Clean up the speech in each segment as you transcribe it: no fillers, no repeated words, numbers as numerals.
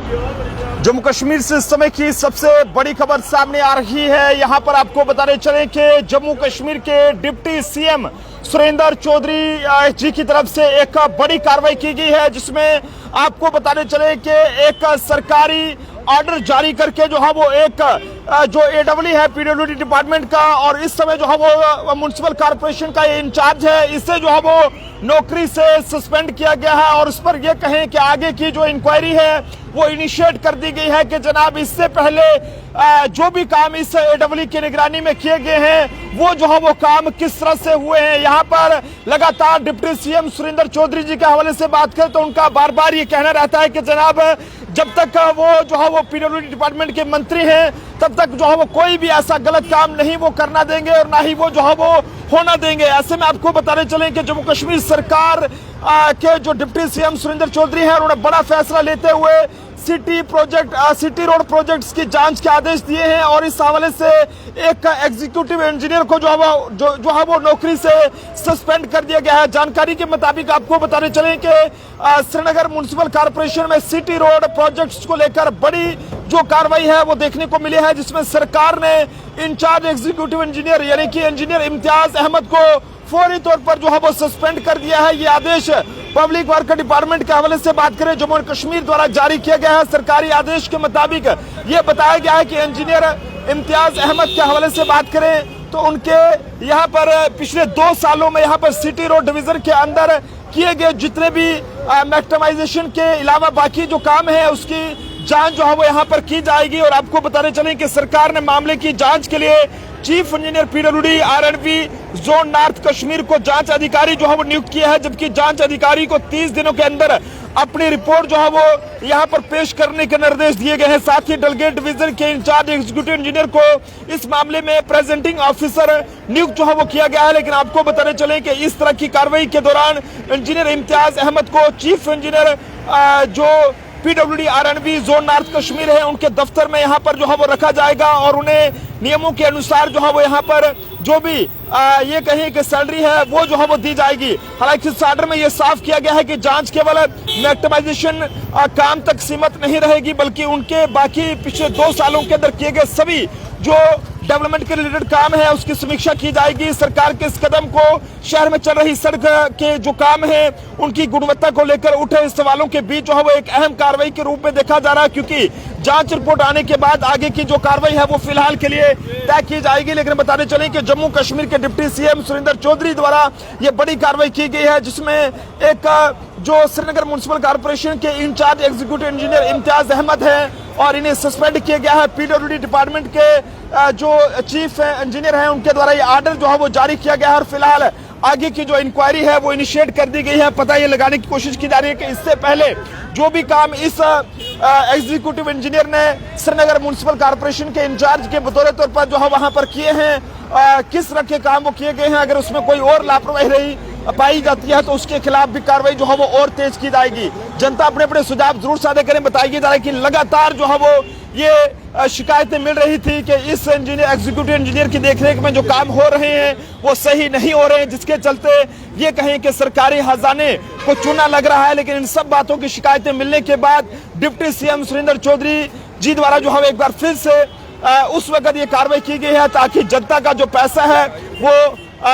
जम्मू कश्मीर से इस समय की सबसे बड़ी खबर सामने आ रही है। यहां पर आपको बताते चले कि जम्मू कश्मीर के डिप्टी सीएम सुरेंद्र चौधरी जी की तरफ से एक बड़ी कार्रवाई की गई है, जिसमें आपको बताते चले कि एक सरकारी ऑर्डर जारी करके जो है वो एक जो एडब्ल्यू है पीडब्ल्यूडी डिपार्टमेंट का, और इस समय जो है वो म्युनिसिपल कॉर्पोरेशन का इंचार्ज है, इसे जो है वो नौकरी से सस्पेंड किया गया है। और उस पर यह कहें कि आगे की जो इंक्वायरी है वो इनिशिएट कर दी गई है कि जनाब इससे पहले जो भी काम इस एडब्ल्यू की निगरानी में किए गए हैं वो जो है वो काम किस तरह से हुए हैं। यहाँ पर लगातार डिप्टी सीएम सुरेंद्र चौधरी जी के हवाले से बात करें तो उनका बार बार ये कहना रहता है कि जनाब जब तक वो जो है वो पीडब्ल्यूडी डिपार्टमेंट के मंत्री हैं तब तक जो है वो कोई भी ऐसा गलत काम नहीं वो करना देंगे और ना ही वो जो है वो होना देंगे। ऐसे में आपको बताने चलें कि जम्मू कश्मीर सरकार के जो डिप्टी सीएम सुरेंद्र चौधरी हैं उन्होंने बड़ा फैसला लेते हुए सिटी रोड प्रोजेक्ट्स की जांच के आदेश दिए हैं, और इस हवाले से एक एग्जीक्यूटिव इंजीनियर को जो है वो नौकरी से सस्पेंड कर दिया गया है। जानकारी के मुताबिक आपको बताने चले कि श्रीनगर म्युनिसिपल कॉर्पोरेशन में सिटी रोड प्रोजेक्ट्स को लेकर बड़ी जो कार्रवाई है वो देखने को मिली है, जिसमें सरकार ने इंचार्ज एग्जीक्यूटिव इंजीनियर यानी कि इंजीनियर इम्तियाज अहमद को फौरी तौर पर जो है वो सस्पेंड कर दिया है। ये आदेश पब्लिक वर्क डिपार्टमेंट के हवाले से बात करें जम्मू कश्मीर द्वारा जारी किया गया है। सरकारी आदेश के मुताबिक ये बताया गया है कि इंजीनियर इम्तियाज अहमद के हवाले से बात करें तो उनके यहाँ पर पिछले 2 सालों में यहाँ पर सिटी रोड डिवीजन के अंदर किए गए जितने भी मैक्टमाइजेशन के अलावा बाकी जो काम है उसकी जांच जो है वो यहाँ पर की जाएगी। और आपको बताने चलें कि सरकार ने मामले की जांच के लिए chief engineer PWD R&B zone north Kashmir को जांच अधिकारी जो है वो नियुक्त किया है, जबकि जांच अधिकारी को 30 दिनों के अंदर अपनी रिपोर्ट जो है वो यहाँ पर पेश करने के निर्देश दिए गए हैं। साथ ही डेलगेट डिवीजन के इंचार्ज एग्जीक्यूटिव इंजीनियर को इस मामले में प्रेजेंटिंग ऑफिसर नियुक्त जो है वो किया गया है। लेकिन आपको बताने चले कि इस तरह की कार्रवाई के दौरान इंजीनियर इम्तियाज अहमद को चीफ इंजीनियर जो PWD R&B zone north Kashmir है उनके दफ्तर में यहाँ पर जो है वो रखा जाएगा, और उन्हें नियमों के अनुसार जो है वो यहाँ पर जो भी ये कहें कि सैलरी है वो जो है वो दी जाएगी। हालांकि इस ऑर्डर में ये साफ किया गया है कि जांच केवल मैक्टमाइजेशन काम तक सीमित नहीं रहेगी, बल्कि उनके बाकी पिछले 2 सालों के अंदर किए गए सभी जो डेवलपमेंट के रिलेटेड काम है उसकी समीक्षा की जाएगी। सरकार के इस कदम को शहर में चल रही सड़क के जो काम है उनकी गुणवत्ता को लेकर उठे सवालों के बीच जो है वो एक अहम कार्रवाई के रूप में देखा जा रहा है, क्योंकि जांच रिपोर्ट आने के बाद आगे की जो कार्रवाई है वो फिलहाल के लिए तय की जाएगी। लेकिन बताते चलें कि जम्मू कश्मीर के डिप्टी सीएम सुरेंद्र चौधरी द्वारा ये बड़ी कार्रवाई की गई है, जिसमें एक जो श्रीनगर म्युनिसिपल कॉर्पोरेशन के incharge executive engineer Imtiaz Ahmed है और इन्हें सस्पेंड किया गया है। पीडब्ल्यूडी डिपार्टमेंट के जो चीफ इंजीनियर हैं उनके द्वारा ये ऑर्डर जो है वो जारी किया गया है, और फिलहाल आगे की जो इंक्वायरी है वो इनिशिएट कर दी गई है। पता ये लगाने की कोशिश की जा रही है कि इससे पहले जो भी काम इस एग्जीक्यूटिव इंजीनियर ने श्रीनगर म्युनिसिपल कॉर्पोरेशन के इंचार्ज के बतौर तौर पर जो है वहां पर किए हैं, किस तरह के काम वो किए गए हैं, अगर उसमें कोई और लापरवाही रही पाई जाती है तो उसके खिलाफ भी कार्रवाई जो है वो और तेज की जाएगी। जनता अपने अपने सुझाव जरूर साझा करें। बताया जा रहा है कि लगातार जो है वो ये शिकायतें मिल रही थी कि इस एग्जीक्यूटिव इंजीनियर की देखरेख में जो काम हो रहे हैं वो सही नहीं हो रहे हैं, जिसके चलते ये कहें कि सरकारी खजाने को चूना लग रहा है। लेकिन इन सब बातों की शिकायतें मिलने के बाद डिप्टी सीएम सुरेंद्र चौधरी जी द्वारा जो है एक बार फिर से उस वक्त ये कार्रवाई की गई है ताकि जनता का जो पैसा है वो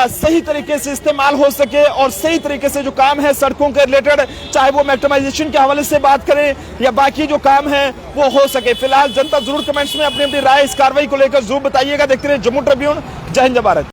सही तरीके से इस्तेमाल हो सके और सही तरीके से जो काम है सड़कों के रिलेटेड, चाहे वो मैक्टमाइजेशन के हवाले से बात करें या बाकी जो काम है वो हो सके। फिलहाल जनता जरूर कमेंट्स में अपनी अपनी राय इस कार्रवाई को लेकर जरूर बताइएगा। देखते रहिए जम्मू ट्रिब्यून। जय हिंद जय भारत।